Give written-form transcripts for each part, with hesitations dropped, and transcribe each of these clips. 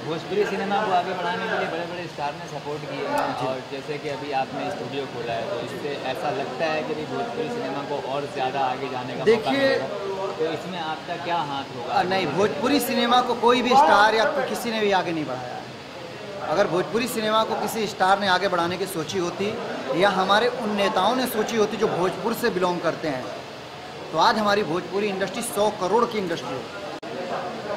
Bhojpuri cinema को आगे बढ़ाने के लिए बड़े बड़े स्टार ने सपोर्ट किए हैं और जैसे कि अभी आपने स्टूडियो खोला है तो इससे ऐसा लगता है कि भोजपुरी सिनेमा को और ज़्यादा आगे जाने का मौका मिलेगा। तो इसमें आपका क्या हाथ होगा? नहीं, भोजपुरी सिनेमा को कोई भी स्टार या किसी ने भी आगे नहीं बढ़ाया है। अगर भोजपुरी सिनेमा को किसी स्टार ने आगे बढ़ाने की सोची होती या हमारे उन नेताओं ने सोची होती जो भोजपुर से बिलोंग करते हैं, तो आज हमारी भोजपुरी इंडस्ट्री 100 करोड़ की इंडस्ट्री होती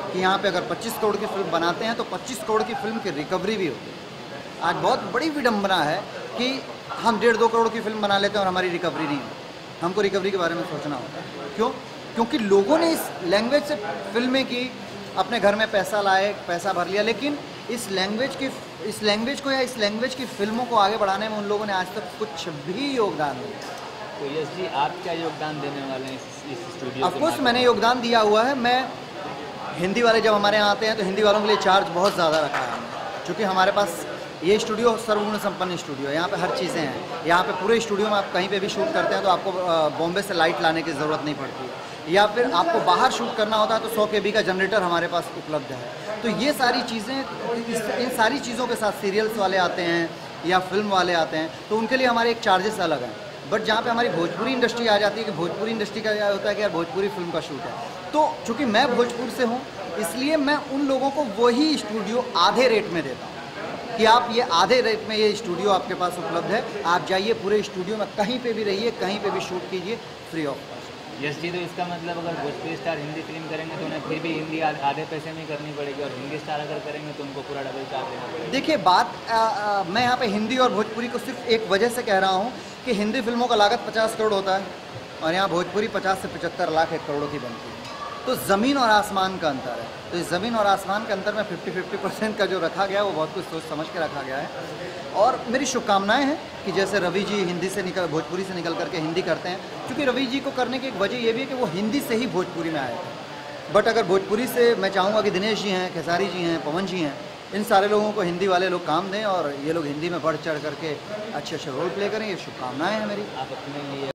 कि यहाँ पे अगर 25 करोड़ की फिल्म बनाते हैं तो 25 करोड़ की फिल्म की रिकवरी भी होती है। आज बहुत बड़ी विडंबना है कि हम 1.5-2 करोड़ की फिल्म बना लेते हैं और हमारी रिकवरी नहीं होती। हमको रिकवरी के बारे में सोचना होता है। क्यों? क्योंकि लोगों ने इस लैंग्वेज से फिल्में की, अपने घर में पैसा लाए, पैसा भर लिया, लेकिन इस लैंग्वेज को या इस लैंग्वेज की फिल्मों को आगे बढ़ाने में उन लोगों ने आज तक कुछ भी योगदान नहीं दिया। तो यश जी, आप क्या योगदान देने वाले हैं इस स्टूडियो? ऑफकोर्स मैंने योगदान दिया हुआ है। मैं हिंदी वाले जब हमारे यहाँ आते हैं तो हिंदी वालों के लिए चार्ज बहुत ज़्यादा रखा है हमने, क्योंकि हमारे पास ये स्टूडियो सर्वगुण संपन्न स्टूडियो है। यहाँ पे हर चीज़ें हैं। यहाँ पे पूरे स्टूडियो में आप कहीं पे भी शूट करते हैं तो आपको बॉम्बे से लाइट लाने की ज़रूरत नहीं पड़ती, या फिर आपको बाहर शूट करना होता है तो 100 kb का जनरेटर हमारे पास उपलब्ध है। तो ये सारी चीज़ें, इन सारी चीज़ों के साथ सीरियल्स वाले आते हैं या फिल्म वाले आते हैं तो उनके लिए हमारे एक चार्जेस अलग हैं। बट जहाँ पे हमारी भोजपुरी इंडस्ट्री आ जाती है कि भोजपुरी इंडस्ट्री का क्या होता है कि यार भोजपुरी फिल्म का शूट है, तो चूँकि मैं भोजपुर से हूँ इसलिए मैं उन लोगों को वही स्टूडियो आधे रेट में देता हूँ कि आप ये आधे रेट में ये स्टूडियो आपके पास उपलब्ध है, आप जाइए पूरे स्टूडियो में कहीं पे भी रहिए, कहीं पे भी शूट कीजिए फ्री ऑफ कॉस्ट। यस जी, तो इसका मतलब अगर भोजपुरी स्टार हिंदी फिल्म करेंगे तो उन्हें फिर भी हिंदी आधे पैसे में करनी पड़ेगी और हिंदी स्टार अगर करेंगे तो उनको पूरा डबल चार्ज देना पड़ेगा। देखिए मैं यहाँ पे हिंदी और भोजपुरी को सिर्फ एक वजह से कह रहा हूँ कि हिंदी फिल्मों का लागत 50 करोड़ होता है और यहाँ भोजपुरी 50 से 75 लाख 1 करोड़ की बनती है। तो ज़मीन और आसमान का अंतर है। तो इस ज़मीन और आसमान के अंतर में 50-50% का जो रखा गया है वो बहुत कुछ सोच समझ के रखा गया है। और मेरी शुभकामनाएं हैं कि जैसे रवि जी हिंदी से भोजपुरी से निकल करके हिंदी करते हैं, क्योंकि रवि जी को करने की एक वजह ये भी है कि वो हिंदी से ही भोजपुरी में आए थे। बट अगर भोजपुरी से मैं चाहूँगा कि दिनेश जी हैं, खेसारी जी हैं, पवन जी हैं, इन सारे लोगों को हिंदी वाले लोग काम दें और ये लोग हिंदी में बढ़ चढ़ करके अच्छे रोल प्ले करें। ये शुभकामनाएँ हैं मेरी। आप अपने लिए